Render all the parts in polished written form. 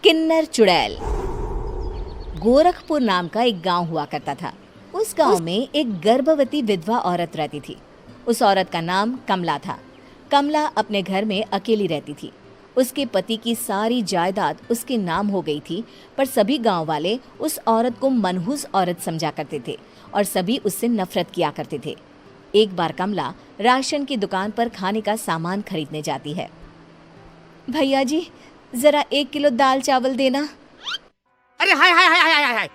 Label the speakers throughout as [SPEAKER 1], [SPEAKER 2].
[SPEAKER 1] किन्नर चुड़ैल। गोरखपुर नाम का एक गांव हुआ करता था। उस गांव में एक गर्भवती विधवा औरत रहती थी। उस औरत का नाम कमला था। कमला अपने घर में अकेली रहती थी। उसके पति की सारी जायदाद उसके नाम हो गई थी, पर सभी गांव वाले उस औरत को मनहूस औरत समझा करते थे और सभी उससे नफरत किया करते थे। एक बार कमला राशन की दुकान पर खाने का सामान खरीदने जाती है। भैया जी, जरा 1 किलो दाल चावल देना।
[SPEAKER 2] अरे हाय हाय हाय हाय हाय हाय!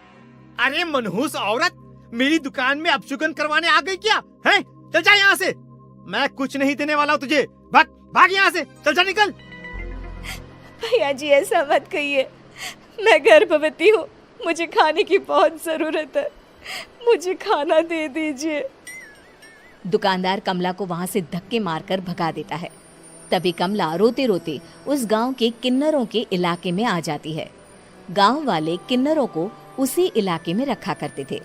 [SPEAKER 2] अरे मनहूस औरत, मेरी दुकान में अपशुगन करवाने आ गई क्या? हैं? चल जा यहाँ से, मैं कुछ नहीं देने वाला हूँ तुझे। भाग भाग यहाँ से, चल जा, निकल।
[SPEAKER 1] भैया जी, ऐसा मत कहिए, मैं गर्भवती हूँ, मुझे खाने की बहुत जरूरत है, मुझे खाना दे दीजिए। दुकानदार कमला को वहां से धक्के मारकर भगा देता है। तभी कमला रोते रोते उस गांव के किन्नरों के इलाके में आ जाती है। गांव वाले किन्नरों को उसी इलाके में रखा करते थे,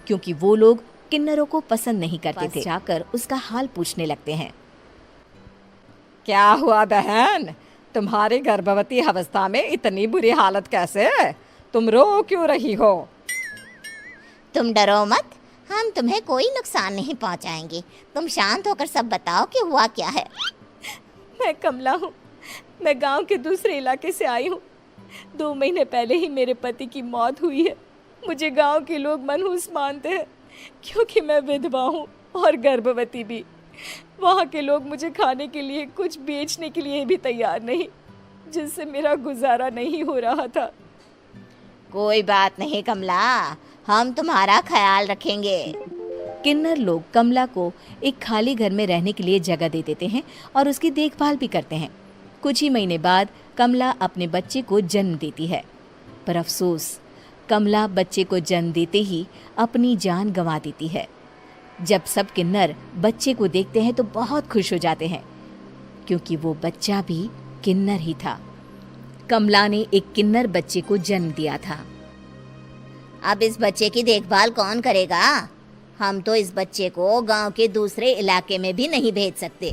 [SPEAKER 1] क्योंकि वो लोग किन्नरों को पसंद नहीं करते थे। जाकर उसका हाल पूछने लगते हैं।
[SPEAKER 3] क्या हुआ बहन, तुम्हारी गर्भवती अवस्था में इतनी बुरी हालत कैसे है? तुम रो क्यों रही हो?
[SPEAKER 4] तुम डरो मत, हम तुम्हें कोई नुकसान नहीं पहुंचाएंगे। तुम शांत होकर सब बताओ कि हुआ क्या है।
[SPEAKER 1] मैं कमला हूँ, मैं गांव के दूसरे इलाके से आई हूँ। 2 महीने पहले ही मेरे पति की मौत हुई है। मुझे गांव के लोग मनहूस मानते हैं, क्योंकि मैं विधवा हूँ और गर्भवती भी। वहाँ के लोग मुझे खाने के लिए कुछ बेचने के लिए भी तैयार नहीं, जिससे मेरा गुजारा नहीं हो रहा था।
[SPEAKER 4] कोई बात नहीं कमला, हम तुम्हारा ख्याल रखेंगे।
[SPEAKER 1] किन्नर लोग कमला को एक खाली घर में रहने के लिए जगह दे देते हैं और उसकी देखभाल भी करते हैं। कुछ ही महीने बाद कमला अपने बच्चे को जन्म देती है, पर अफसोस, कमला बच्चे को जन्म देते ही अपनी जान गंवा देती है। जब सब किन्नर बच्चे को देखते हैं तो बहुत खुश हो जाते हैं, क्योंकि वो बच्चा भी किन्नर ही था। कमला ने एक किन्नर बच्चे को जन्म दिया था।
[SPEAKER 4] अब इस बच्चे की देखभाल कौन करेगा? हम तो इस बच्चे को गांव के दूसरे इलाके में भी नहीं भेज सकते।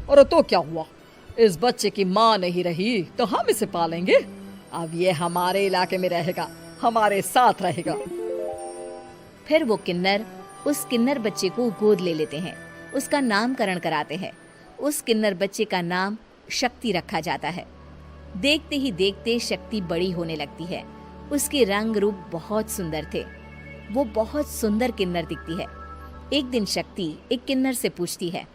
[SPEAKER 3] और तो क्या हुआ, इस बच्चे की माँ नहीं रही तो हम इसे पालेंगे। अब ये हमारे इलाके में रहेगा, हमारे साथ रहेगा।
[SPEAKER 1] फिर वो किन्नर उस किन्नर बच्चे को गोद ले लेते हैं, उसका नामकरण कराते हैं। उस किन्नर बच्चे का नाम शक्ति रखा जाता है। देखते ही देखते शक्ति बड़ी होने लगती है। उसके रंग रूप बहुत सुंदर थे। वो बहुत सुंदर किन्नर दिखती है। एक दिन शक्ति एक किन्नर से पूछती है,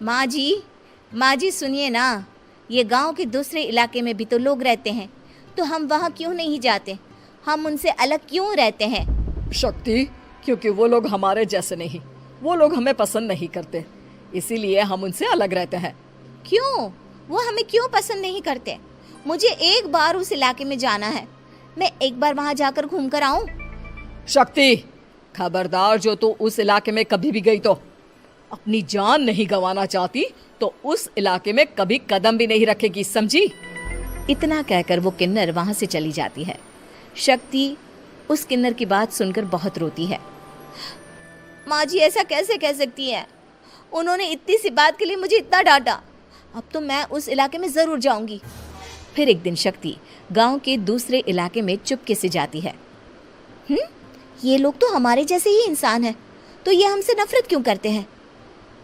[SPEAKER 1] माँ जी सुनिए ना, ये गांव के दूसरे इलाके में भी तो लोग रहते हैं, तो हम वहाँ क्यों नहीं जाते? हम उनसे अलग क्यों रहते हैं?
[SPEAKER 3] शक्ति, क्योंकि वो लोग हमारे जैसे नहीं, वो लोग हमें पसंद नहीं करते, इसीलिए हम उनसे अलग रहते हैं।
[SPEAKER 4] क्यों? वो हमें क्यों पसंद नहीं करते? मुझे एक बार उस इलाके में जाना है, मैं एक बार वहाँ जाकर घूम कर आऊँ।
[SPEAKER 3] शक्ति, खबरदार, जो तू उस इलाके में कभी भी गई तो अपनी जान नहीं गंवाना चाहती तो उस इलाके में कभी कदम भी नहीं रखेगी, समझी?
[SPEAKER 1] इतना कहकर वो किन्नर वहां से चली जाती है। शक्ति उस किन्नर की बात सुनकर बहुत रोती है।
[SPEAKER 4] माँ जी, ऐसा कैसे कह सकती है? उन्होंने इतनी सी बात के लिए मुझे इतना डांटा। अब तो मैं उस इलाके में जरूर जाऊंगी।
[SPEAKER 1] फिर एक दिन शक्ति गांव के दूसरे इलाके में चुपके से जाती है।
[SPEAKER 4] ये लोग तो हमारे जैसे ही इंसान हैं, तो ये हमसे नफरत क्यों करते हैं?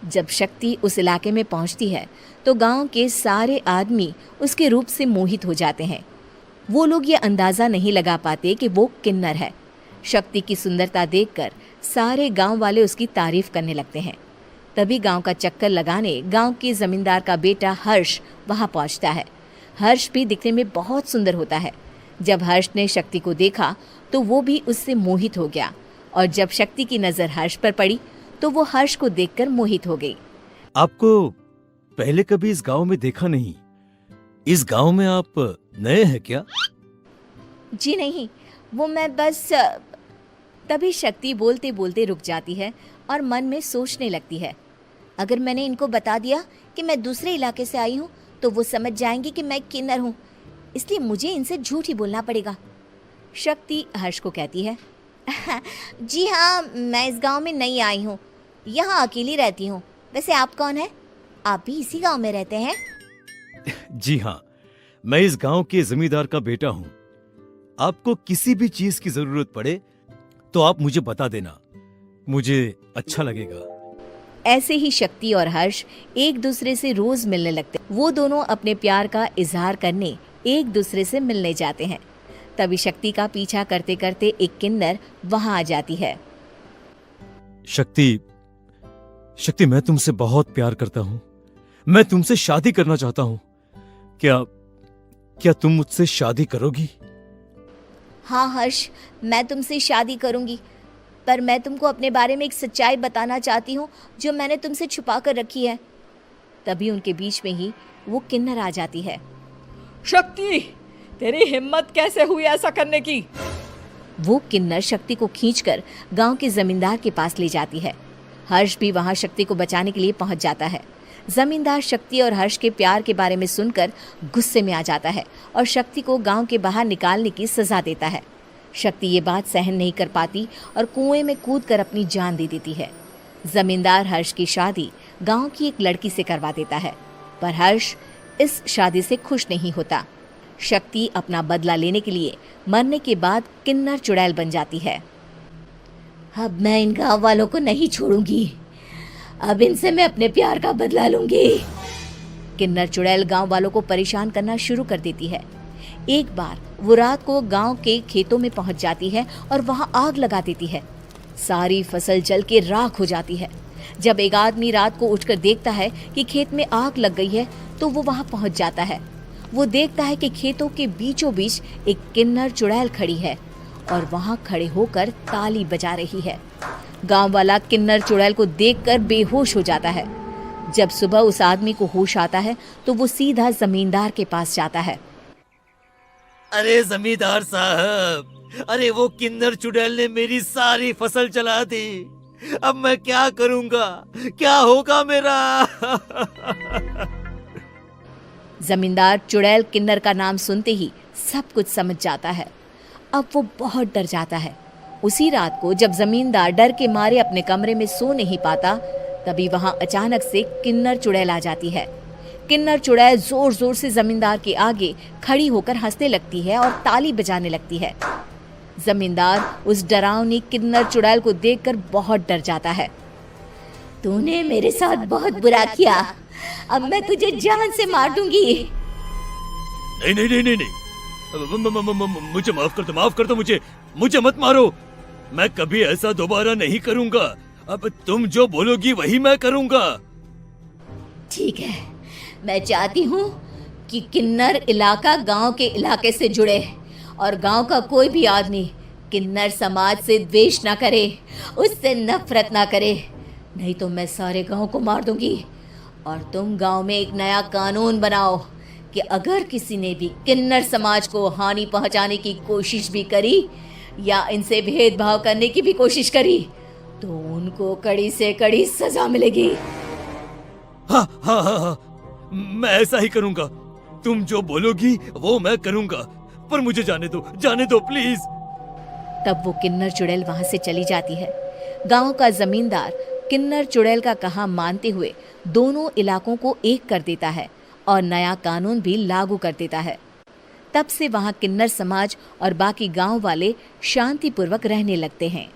[SPEAKER 1] जब शक्ति उस इलाके में पहुंचती है तो गांव के सारे आदमी उसके रूप से मोहित हो जाते हैं। वो लोग ये अंदाजा नहीं लगा पाते कि वो किन्नर है। शक्ति की सुंदरता देखकर सारे गांव वाले उसकी तारीफ करने लगते हैं। तभी गांव का चक्कर लगाने गांव के जमींदार का बेटा हर्ष वहां पहुंचता है। हर्ष भी दिखने में बहुत सुंदर होता है। जब हर्ष ने शक्ति को देखा तो वो भी उससे मोहित हो गया, और जब शक्ति की नजर हर्ष पर पड़ी तो वो हर्ष को देखकर मोहित हो गई।
[SPEAKER 5] आपको पहले कभी इस गांव में देखा नहीं। इस गांव में आप नए हैं क्या?
[SPEAKER 1] जी नहीं, वो मैं बस। तभी शक्ति बोलते बोलते रुक जाती है और मन में सोचने लगती है,
[SPEAKER 4] अगर मैंने इनको बता दिया कि मैं दूसरे इलाके से आई हूँ तो वो समझ जाएंगे कि मैं किन्नर हूँ, इसलिए मुझे इनसे झूठ ही बोलना पड़ेगा।
[SPEAKER 1] शक्ति हर्ष को कहती है,
[SPEAKER 4] जी हाँ, मैं इस गांव में नई आई हूँ, यहाँ अकेली रहती हूँ। वैसे आप कौन है? आप भी इसी गांव में रहते हैं?
[SPEAKER 5] जी हाँ, मैं इस गांव के जमींदार का बेटा हूं। आपको किसी भी चीज की जरूरत पड़े तो आप मुझे बता देना, मुझे अच्छा लगेगा।
[SPEAKER 1] ऐसे ही शक्ति और हर्ष एक दूसरे से रोज मिलने लगते। वो दोनों अपने प्यार का इजहार करने एक दूसरे से मिलने जाते हैं। तभी शक्ति का पीछा करते करते एक किन्नर वहां आ जाती है।
[SPEAKER 5] शक्ति, शक्ति, मैं तुमसे बहुत प्यार करता हूं। मैं तुमसे शादी करना चाहता हूं। क्या तुम मुझसे शादी करोगी?
[SPEAKER 4] हाँ हर्ष, मैं तुमसे शादी करूंगी, पर मैं तुमको अपने बारे में एक सच्चाई बताना चाहती हूँ जो मैंने तुमसे छुपा कर रखी है।
[SPEAKER 1] तभी उनके बीच में ही वो किन्नर आ जाती है।
[SPEAKER 3] शक्ति, तेरी हिम्मत कैसे हुई ऐसा करने की?
[SPEAKER 1] वो किन्नर शक्ति को खींचकर गांव के जमींदार के पास ले जाती है। हर्ष भी वहां शक्ति को बचाने के लिए पहुंच जाता है। जमींदार शक्ति और हर्ष के प्यार के बारे में सुनकर गुस्से में आ जाता है और शक्ति को गांव के बाहर निकालने की सजा देता है। शक्ति ये बात सहन नहीं कर पाती और कुएं में कूदकर अपनी जान दे देती है। जमींदार हर्ष की शादी गांव की एक लड़की से करवा देता है, पर हर्ष इस शादी से खुश नहीं होता। शक्ति अपना बदला लेने के लिए मरने के बाद किन्नर चुड़ैल बन जाती है।
[SPEAKER 4] अब मैं इन गांव वालों को नहीं छोड़ूंगी। अब इनसे मैं अपने प्यार का बदला लूंगी।
[SPEAKER 1] किन्नर चुड़ैल गांव वालों को परेशान करना शुरू कर देती है। एक बार वो रात को गांव के खेतों में पहुंच जाती है और वहां आग लगा देती है। सारी फसल जल के राख हो जाती है। जब एक आदमी रात को उठकर देखता है कि खेत में आग लग गई है तो वो वहां पहुंच जाता है। वो देखता है कि खेतों के बीचों बीच एक किन्नर चुड़ैल खड़ी है और वहां खड़े होकर ताली बजा रही है। गांव वाला किन्नर चुड़ैल को देखकर बेहोश हो जाता है। जब सुबह उस आदमी को होश आता है तो वो सीधा जमींदार के पास जाता है।
[SPEAKER 5] अरे जमींदार साहब, अरे वो किन्नर चुड़ैल ने मेरी सारी फसल जला दी। अब मैं क्या करूंगा? क्या होगा मेरा?
[SPEAKER 1] जमींदार चुड़ैल किन्नर का नाम सुनते ही सब कुछ समझ जाता है। अब वो बहुत डर जाता है। उसी रात को जब जमींदार डर के मारे अपने कमरे में सो नहीं पाता, तभी वहां अचानक से किन्नर चुड़ैल आ जाती है। किन्नर चुड़ैल जोर जोर से जमींदार के आगे खड़ी होकर हंसने लगती है और ताली बजाने लगती है। जमींदार उस डरावनी किन्नर चुड़ैल को देखकर बहुत डर जाता है।
[SPEAKER 4] तूने मेरे साथ बहुत बुरा किया, अब मैं तुझे जान से मार दूंगी।
[SPEAKER 5] नहीं नहीं नहीं नहीं नहीं, मुझे माफ कर दो, मुझे मत मारो। मैं कभी ऐसा दोबारा नहीं करूंगा। अब तुम जो बोलोगी वही मैं करूंगा।
[SPEAKER 4] ठीक है, मैं चाहती हूँ कि किन्नर इलाका गांव के इलाके से जुड़े और गांव का कोई भी आदमी किन्नर समाज से द्वेष ना करे, उससे नफरत ना करे, नहीं तो मैं सारे गांव को मार दूंगी। और तुम गांव में एक नया कानून बनाओ कि अगर किसी ने भी किन्नर समाज को हानि पहुंचाने की कोशिश भी करी या इनसे भेदभाव करने की भी कोशिश करी तो उनको कड़ी से कड़ी सजा मिलेगी।
[SPEAKER 5] हाँ हाँ हाँ हाँ, मैं ऐसा ही करूंगा। तुम जो बोलोगी वो मैं करूंगा, पर मुझे जाने दो प्लीज।
[SPEAKER 1] तब वो किन्नर चुड़ैल वहां से चली जाती है। गांव का जमींदार किन्नर चुड़ैल का कहा मानते हुए दोनों इलाकों को एक कर देता है और नया कानून भी लागू कर देता है। तब से वहां किन्नर समाज और बाकी गांव वाले शांतिपूर्वक रहने लगते हैं।